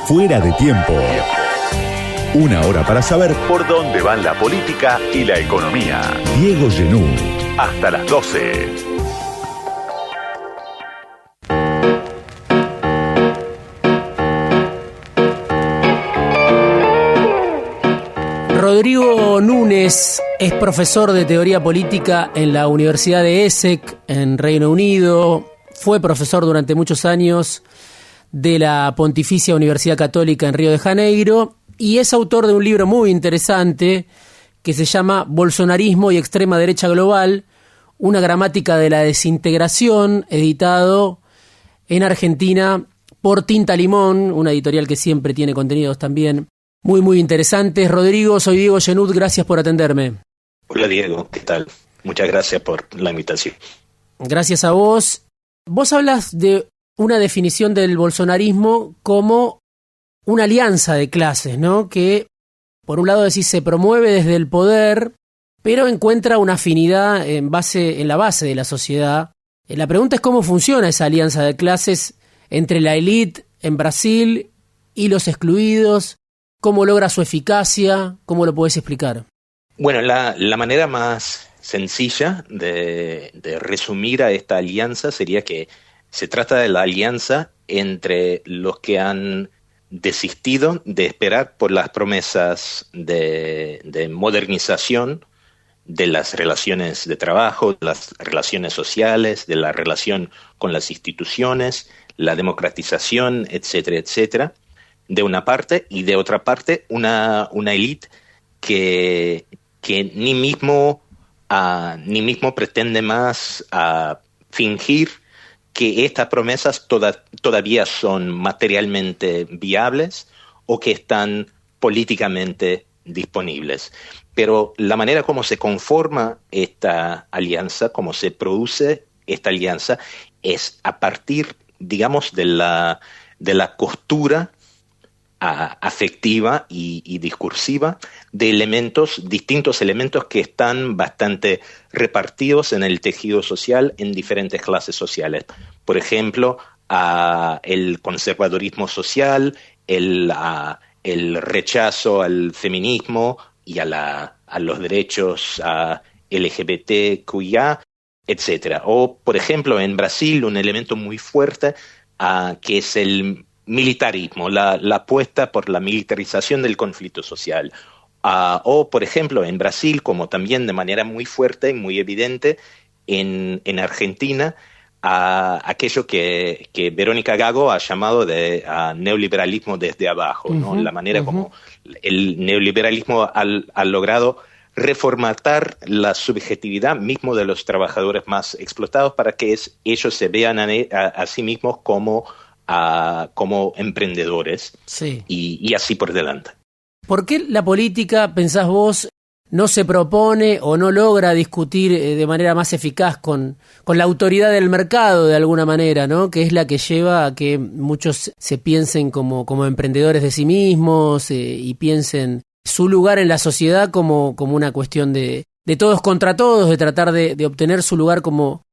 Fuera de tiempo. Una hora para saber por dónde van la política y la economía. Diego Genú. Hasta las 12. Rodrigo Núñez es profesor de teoría política en la Universidad de Essex, en Reino Unido. Fue profesor durante muchos años de la Pontificia Universidad Católica en Río de Janeiro y es autor de un libro muy interesante que se llama Bolsonarismo y extrema derecha global, una gramática de la desintegración, editado en Argentina por Tinta Limón, una editorial que siempre tiene contenidos también muy interesantes. Rodrigo, soy Diego Genú, gracias por atenderme. Hola Diego, ¿qué tal? Muchas gracias por la invitación. Gracias a vos. Vos hablas de una definición del bolsonarismo como una alianza de clases, ¿no? Que, por un lado decís, se promueve desde el poder, pero encuentra una afinidad en la base de la sociedad. La pregunta es cómo funciona esa alianza de clases entre la élite en Brasil y los excluidos. ¿Cómo logra su eficacia? ¿Cómo lo podés explicar? Bueno, la manera más sencilla de resumir a esta alianza sería que se trata de la alianza entre los que han desistido de esperar por las promesas de modernización de las relaciones de trabajo, de las relaciones sociales, de la relación con las instituciones, la democratización, etcétera, etcétera, de una parte, y de otra parte una élite que ni mismo pretende más fingir que estas promesas todavía son materialmente viables o que están políticamente disponibles. Pero la manera como se conforma esta alianza, cómo se produce esta alianza, es a partir, digamos, de la costura afectiva y discursiva de distintos elementos que están bastante repartidos en el tejido social en diferentes clases sociales. Por ejemplo, el conservadurismo social, el rechazo al feminismo y a los derechos LGBTQIA, etc. O, por ejemplo, en Brasil, un elemento muy fuerte que es el militarismo, la apuesta por la militarización del conflicto social. O, por ejemplo, en Brasil, como también de manera muy fuerte y muy evidente, en Argentina, aquello que Verónica Gago ha llamado de neoliberalismo desde abajo, ¿no? La manera como el neoliberalismo ha logrado reformatar la subjetividad mismo de los trabajadores más explotados para que ellos se vean a sí mismos como emprendedores, sí. Y así por delante. ¿Por qué la política, pensás vos, no se propone o no logra discutir de manera más eficaz con la autoridad del mercado de alguna manera, ¿no? Que es la que lleva a que muchos se piensen como emprendedores de sí mismos y piensen su lugar en la sociedad como una cuestión de todos contra todos, de tratar de obtener su lugar como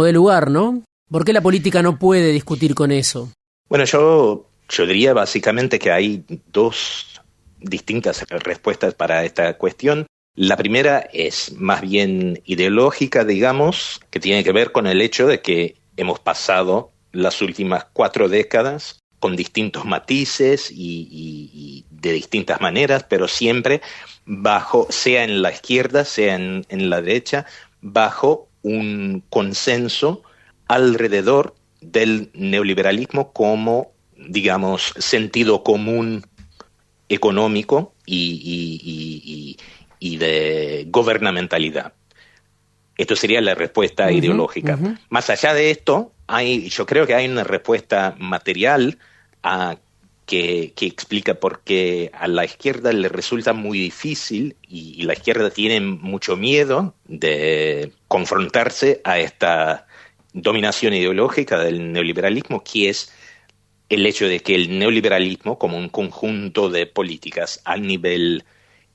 dé lugar, ¿no? ¿Por qué la política no puede discutir con eso? Bueno, yo diría básicamente que hay dos distintas respuestas para esta cuestión. La primera es más bien ideológica, digamos, que tiene que ver con el hecho de que hemos pasado las últimas 4 décadas con distintos matices y de distintas maneras, pero siempre sea en la izquierda, sea en la derecha, bajo un consenso alrededor del neoliberalismo como, digamos, sentido común económico y de gobernamentalidad. Esto sería la respuesta ideológica. Más allá de esto, yo creo que hay una respuesta material que explica por qué a la izquierda le resulta muy difícil y la izquierda tiene mucho miedo de confrontarse a esta dominación ideológica del neoliberalismo, que es el hecho de que el neoliberalismo, como un conjunto de políticas a nivel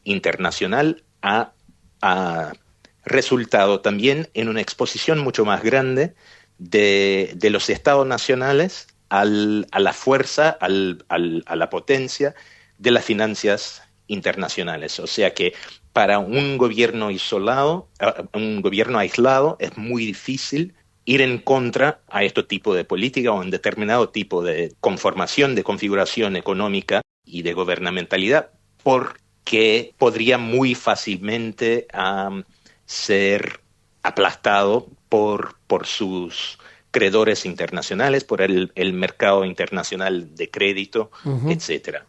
internacional, ha resultado también en una exposición mucho más grande de los estados nacionales a la fuerza, a la potencia de las finanzas internacionales. O sea que para un gobierno aislado, es muy difícil ir en contra a este tipo de política o en determinado tipo de conformación, de configuración económica y de gubernamentalidad, porque podría muy fácilmente ser aplastado por sus credores internacionales, por el mercado internacional de crédito, etcétera.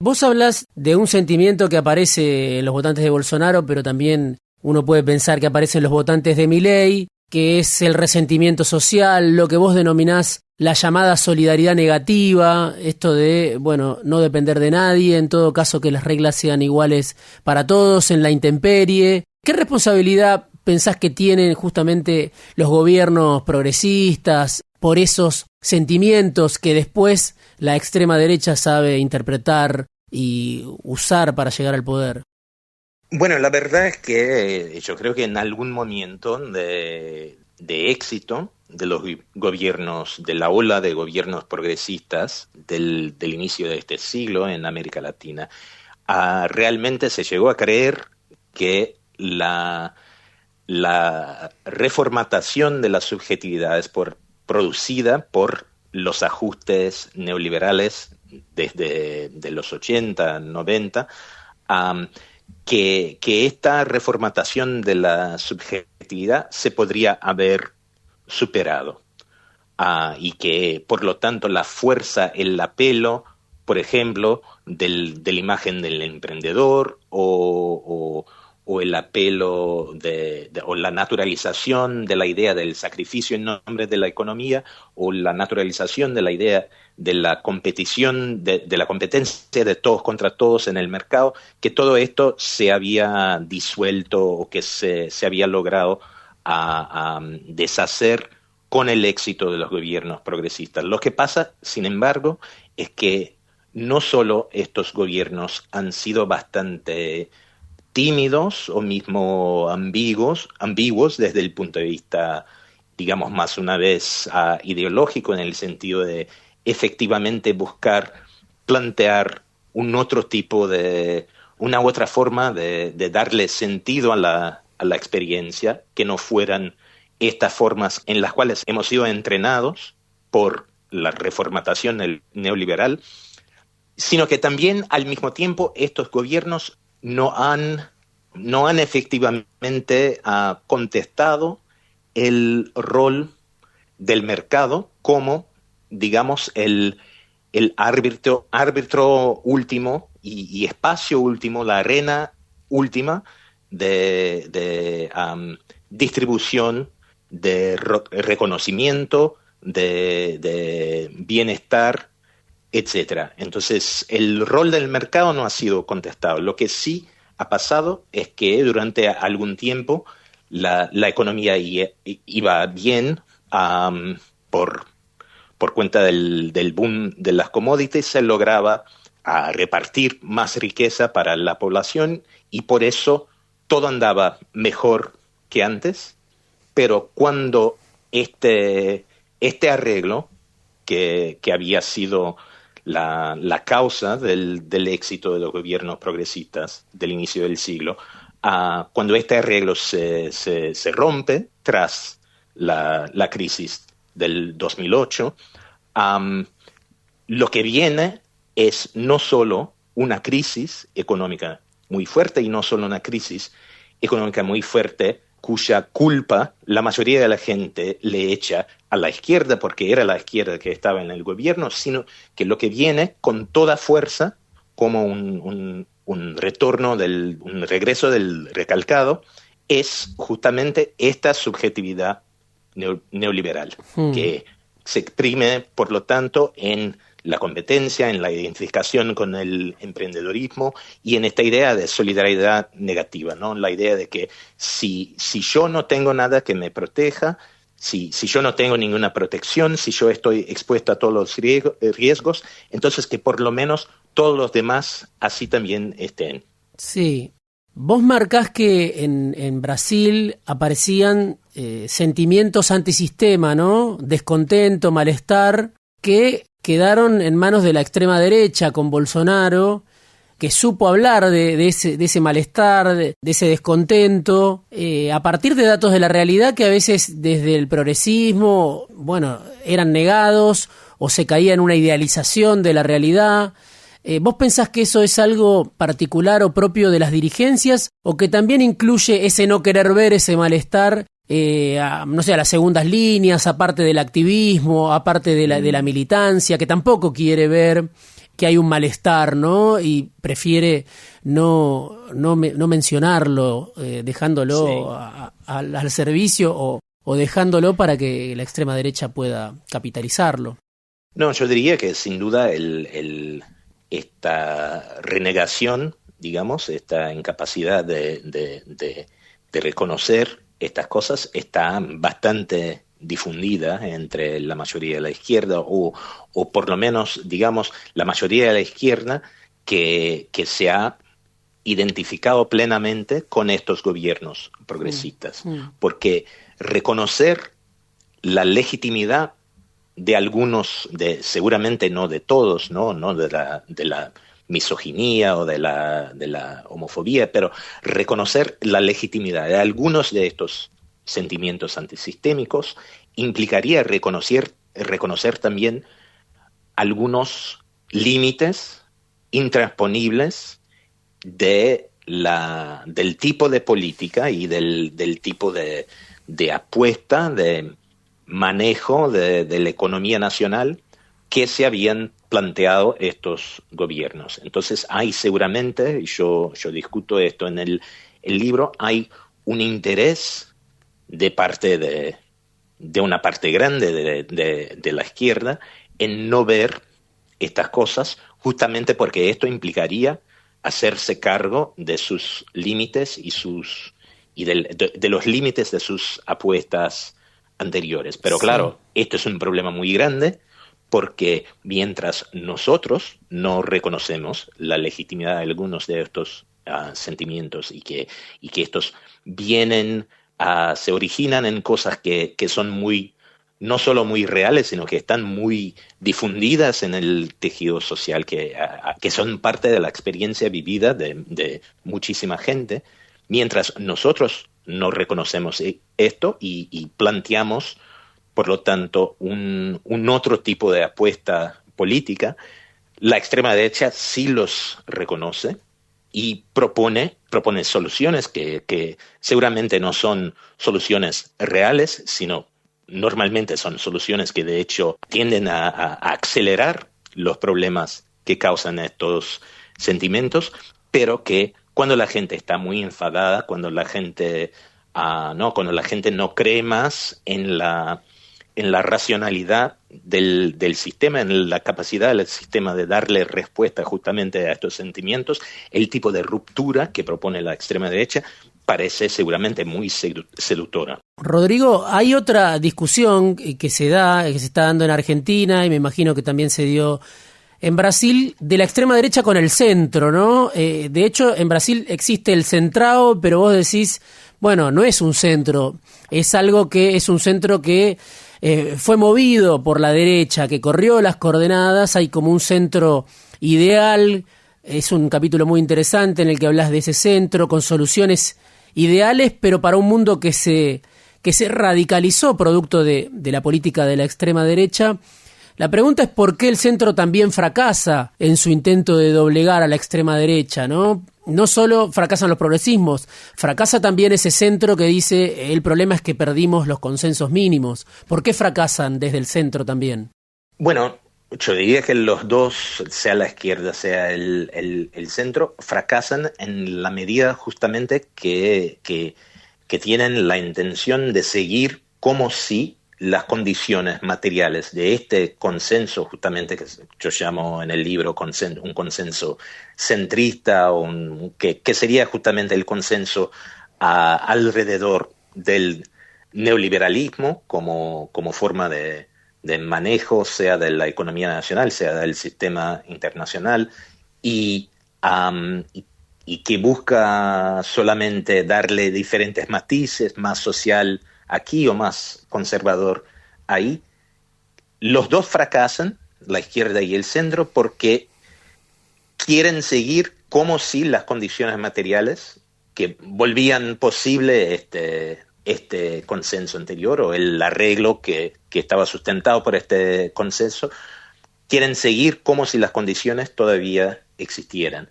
Vos hablás de un sentimiento que aparece en los votantes de Bolsonaro, pero también uno puede pensar que aparece en los votantes de Milei, que es el resentimiento social, lo que vos denominás la llamada solidaridad negativa, esto de, no depender de nadie, en todo caso que las reglas sean iguales para todos, en la intemperie. ¿Qué responsabilidad pensás que tienen justamente los gobiernos progresistas por esos sentimientos que después la extrema derecha sabe interpretar y usar para llegar al poder? Bueno, la verdad es que yo creo que en algún momento de éxito de los gobiernos, de la ola de gobiernos progresistas del inicio de este siglo en América Latina, realmente se llegó a creer que la reformatación de las subjetividades producida por los ajustes neoliberales desde los 80, 90, que esta reformatación de la subjetividad se podría haber superado y que, por lo tanto, la fuerza, el apelo, por ejemplo, de la imagen del emprendedor o el apelo o la naturalización de la idea del sacrificio en nombre de la economía o la naturalización de la idea de la competición, de la competencia de todos contra todos en el mercado, que todo esto se había disuelto o que se había logrado a deshacer con el éxito de los gobiernos progresistas. Lo que pasa, sin embargo, es que no solo estos gobiernos han sido bastante tímidos o mismo ambiguos desde el punto de vista, digamos, más una vez ideológico, en el sentido de efectivamente plantear una otra forma de darle sentido a la experiencia, que no fueran estas formas en las cuales hemos sido entrenados por la reformatación neoliberal, sino que también al mismo tiempo estos gobiernos no han efectivamente contestado el rol del mercado como, digamos, el árbitro último y espacio último, la arena última de distribución, de reconocimiento, de bienestar, etcétera. Entonces, el rol del mercado no ha sido contestado. Lo que sí ha pasado es que durante algún tiempo la economía iba bien por cuenta del boom de las commodities, se lograba repartir más riqueza para la población y por eso todo andaba mejor que antes, pero cuando este arreglo, que había sido la causa del éxito de los gobiernos progresistas del inicio del siglo, cuando este arreglo se rompe tras la crisis del 2008, lo que viene es no solo una crisis económica muy fuerte y no solo una crisis económica muy fuerte cuya culpa la mayoría de la gente le echa a la izquierda porque era la izquierda que estaba en el gobierno, sino que lo que viene con toda fuerza como un retorno, un regreso del recalcado, es justamente esta subjetividad neoliberal, que se exprime, por lo tanto, en la competencia, en la identificación con el emprendedorismo y en esta idea de solidaridad negativa, ¿no? La idea de que si yo no tengo nada que me proteja, si yo no tengo ninguna protección, si yo estoy expuesto a todos los riesgos, entonces que por lo menos todos los demás así también estén. Sí. Vos marcás que en Brasil aparecían sentimientos antisistema, ¿no? Descontento, malestar, que quedaron en manos de la extrema derecha con Bolsonaro, que supo hablar de ese malestar, de ese descontento, a partir de datos de la realidad que a veces desde el progresismo, eran negados o se caía en una idealización de la realidad. ¿Vos pensás que eso es algo particular o propio de las dirigencias o que también incluye ese no querer ver ese malestar a las segundas líneas, aparte del activismo, aparte de la militancia, que tampoco quiere ver que hay un malestar, ¿no? Y prefiere no mencionarlo, dejándolo al servicio o dejándolo para que la extrema derecha pueda capitalizarlo? No, yo diría que sin duda esta renegación, digamos, esta incapacidad de reconocer estas cosas está bastante difundida entre la mayoría de la izquierda o por lo menos, digamos, la mayoría de la izquierda que se ha identificado plenamente con estos gobiernos progresistas. Porque reconocer la legitimidad de algunos, seguramente no de todos, no de la misoginia o de la homofobia, pero reconocer la legitimidad de algunos de estos sentimientos antisistémicos implicaría reconocer también algunos límites intransponibles del tipo de política y del tipo de apuesta, de manejo de la economía nacional que se habían planteado estos gobiernos. Entonces hay seguramente, y yo discuto esto en el libro, hay un interés de parte de una parte grande de la izquierda en no ver estas cosas, justamente porque esto implicaría hacerse cargo de sus límites y de los límites de sus apuestas anteriores. Pero claro, esto es un problema muy grande porque mientras nosotros no reconocemos la legitimidad de algunos de estos sentimientos y que estos se originan en cosas que son no solo muy reales, sino que están muy difundidas en el tejido social, que son parte de la experiencia vivida de muchísima gente. Mientras nosotros no reconocemos esto y planteamos, por lo tanto, un otro tipo de apuesta política, la extrema derecha sí los reconoce y propone soluciones que seguramente no son soluciones reales, sino normalmente son soluciones que de hecho tienden a acelerar los problemas que causan estos sentimientos, pero que cuando la gente está muy enfadada, cuando la gente no cree más en la racionalidad del sistema, en la capacidad del sistema de darle respuesta justamente a estos sentimientos, el tipo de ruptura que propone la extrema derecha parece seguramente muy seductora. Rodrigo, hay otra discusión que se está dando en Argentina y me imagino que también se dio en Brasil, de la extrema derecha con el centro, ¿no? De hecho, en Brasil existe el centrao, pero vos decís, no es un centro, es algo que es un centro que fue movido por la derecha, que corrió las coordenadas, hay como un centro ideal, es un capítulo muy interesante en el que hablas de ese centro, con soluciones ideales, pero para un mundo que se radicalizó producto de la política de la extrema derecha. La pregunta es por qué el centro también fracasa en su intento de doblegar a la extrema derecha, ¿no? No solo fracasan los progresismos, fracasa también ese centro que dice el problema es que perdimos los consensos mínimos. ¿Por qué fracasan desde el centro también? Bueno, yo diría que los dos, sea la izquierda, sea el centro, fracasan en la medida justamente que tienen la intención de seguir como si las condiciones materiales de este consenso, justamente que yo llamo en el libro un consenso centrista, que sería justamente el consenso alrededor del neoliberalismo como forma de manejo, sea de la economía nacional, sea del sistema internacional, y que busca solamente darle diferentes matices, más social aquí o más conservador ahí. los dos fracasan, la izquierda y el centro, porque quieren seguir como si las condiciones materiales que volvían posible este consenso anterior o el arreglo que estaba sustentado por este consenso, quieren seguir como si las condiciones todavía existieran.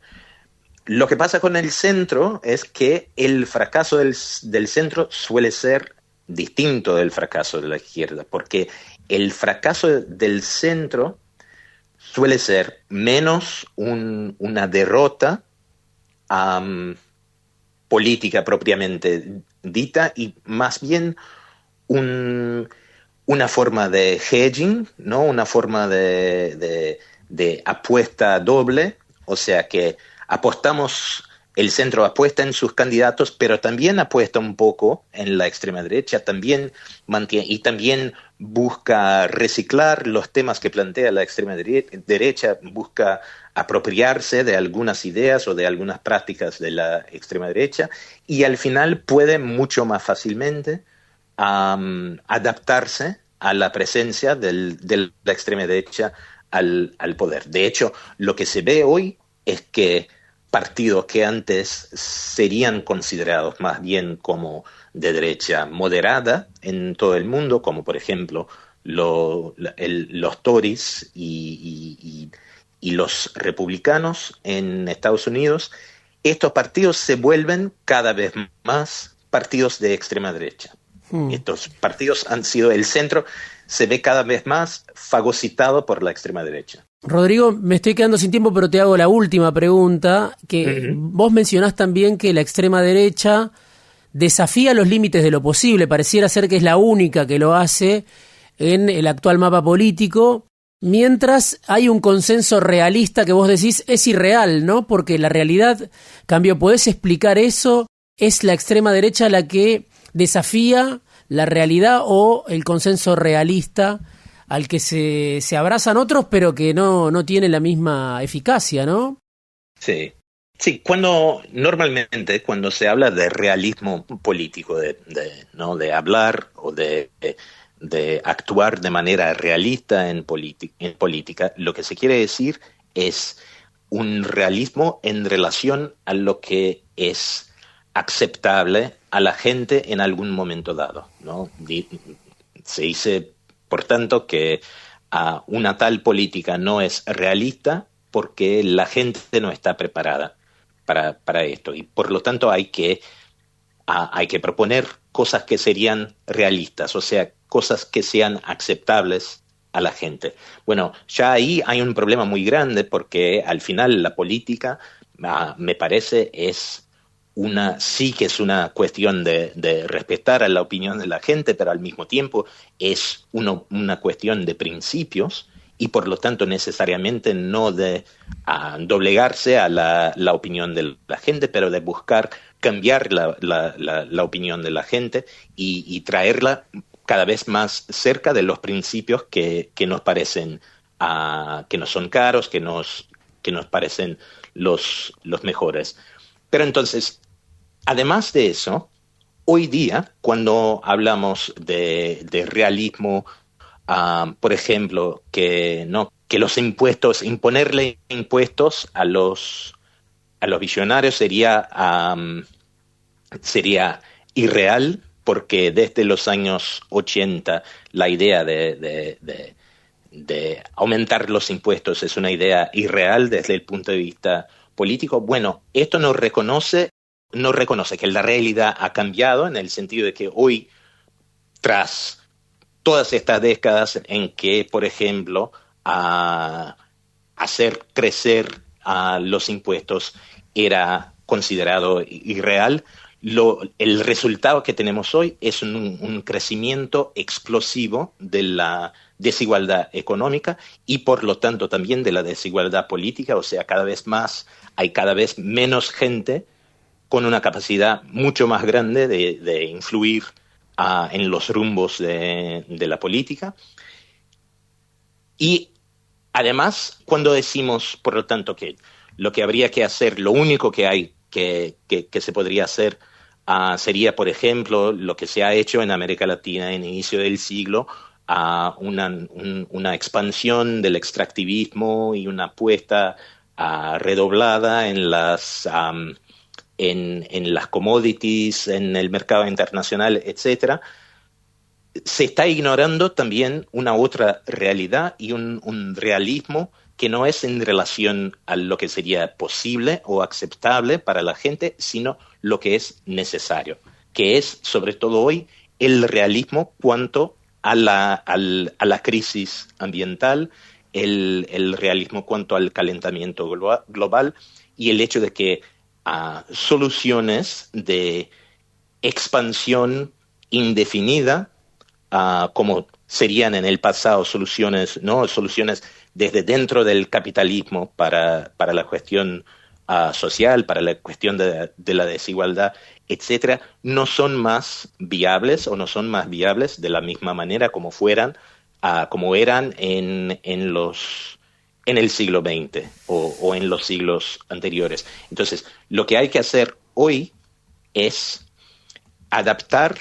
Lo que pasa con el centro es que el fracaso del centro suele ser distinto del fracaso de la izquierda, porque el fracaso del centro suele ser menos una derrota política propiamente dita y más bien una forma de hedging, ¿no? Una forma de apuesta doble, o sea que el centro apuesta en sus candidatos, pero también apuesta un poco en la extrema derecha, también busca reciclar los temas que plantea la extrema derecha, busca apropiarse de algunas ideas o de algunas prácticas de la extrema derecha y al final puede mucho más fácilmente adaptarse a la presencia de la extrema derecha al poder. De hecho, lo que se ve hoy es que partidos que antes serían considerados más bien como de derecha moderada en todo el mundo, como por ejemplo los Tories y los republicanos en Estados Unidos, estos partidos se vuelven cada vez más partidos de extrema derecha. Estos partidos han sido, el centro se ve cada vez más fagocitado por la extrema derecha. Rodrigo, me estoy quedando sin tiempo, pero te hago la última pregunta, que vos mencionás también que la extrema derecha desafía los límites de lo posible, pareciera ser que es la única que lo hace en el actual mapa político, mientras hay un consenso realista que vos decís es irreal, ¿no? Porque la realidad cambió. ¿Podés explicar eso? ¿Es la extrema derecha la que desafía la realidad o el consenso realista al que se abrazan otros, pero que no tiene la misma eficacia, ¿no? Sí. Sí, normalmente cuando se habla de realismo político, de hablar o de actuar de manera realista en política, lo que se quiere decir es un realismo en relación a lo que es aceptable a la gente en algún momento dado, ¿no? Se dice, por tanto, que una tal política no es realista porque la gente no está preparada para esto. Y por lo tanto hay que proponer cosas que serían realistas, o sea, cosas que sean aceptables a la gente. Bueno, ya ahí hay un problema muy grande porque al final la política, me parece, sí que es una cuestión de respetar a la opinión de la gente, pero al mismo tiempo es una cuestión de principios y por lo tanto necesariamente no de doblegarse a la opinión de la gente, pero de buscar cambiar la opinión de la gente y traerla cada vez más cerca de los principios que nos parecen, que nos son caros, que nos parecen los mejores. Pero entonces, además de eso, hoy día, cuando hablamos de realismo, por ejemplo, que los impuestos, imponerle impuestos a los visionarios sería irreal, porque desde los años 80 la idea de aumentar los impuestos es una idea irreal desde el punto de vista político. Bueno, esto no reconoce que la realidad ha cambiado en el sentido de que hoy, tras todas estas décadas en que, por ejemplo, hacer crecer los impuestos era considerado irreal, el resultado que tenemos hoy es un crecimiento explosivo de la desigualdad económica y por lo tanto también de la desigualdad política, o sea, hay cada vez menos gente con una capacidad mucho más grande de influir en los rumbos de la política. Y además, cuando decimos, por lo tanto, que lo que habría que hacer, lo único que hay que se podría hacer sería, por ejemplo, lo que se ha hecho en América Latina en el inicio del siglo, a una expansión del extractivismo y una apuesta redoblada en las commodities, en el mercado internacional, etcétera, se está ignorando también una otra realidad y un realismo que no es en relación a lo que sería posible o aceptable para la gente, sino lo que es necesario, que es, sobre todo hoy, el realismo cuanto a la crisis ambiental, el realismo cuanto al calentamiento global y el hecho de que soluciones de expansión indefinida, como serían en el pasado soluciones desde dentro del capitalismo para la cuestión social, para la cuestión de la desigualdad, etcétera, no son más viables o no son más viables de la misma manera como eran en el siglo XX o en los siglos anteriores. Entonces, lo que hay que hacer hoy es adaptar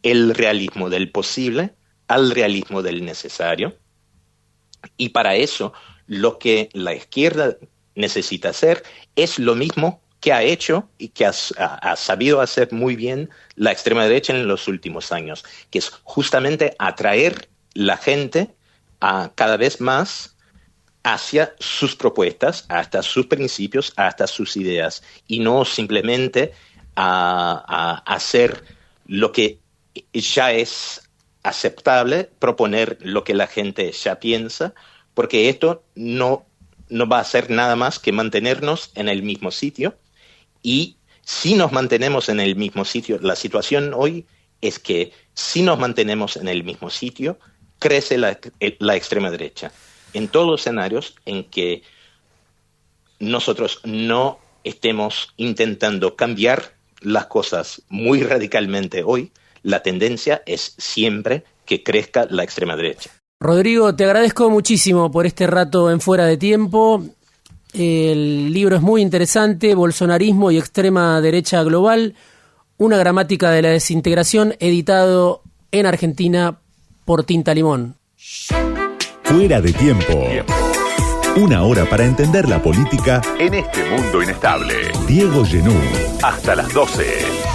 el realismo del posible al realismo del necesario, y para eso lo que la izquierda necesita hacer es lo mismo que ha hecho y que ha sabido hacer muy bien la extrema derecha en los últimos años, que es justamente atraer la gente cada vez más hacia sus propuestas, hasta sus principios, hasta sus ideas, y no simplemente a hacer lo que ya es aceptable, proponer lo que la gente ya piensa, porque esto no va a hacer nada más que mantenernos en el mismo sitio. Y si nos mantenemos en el mismo sitio, la situación hoy es que si nos mantenemos en el mismo sitio, crece la extrema derecha. En todos los escenarios en que nosotros no estemos intentando cambiar las cosas muy radicalmente hoy, la tendencia es siempre que crezca la extrema derecha. Rodrigo, te agradezco muchísimo por este rato en Fuera de Tiempo. El libro es muy interesante, Bolsonarismo y extrema derecha global, una gramática de la desintegración, editado en Argentina por Tinta Limón. Fuera de Tiempo. Una hora para entender la política en este mundo inestable. Diego Genú. Hasta las 12.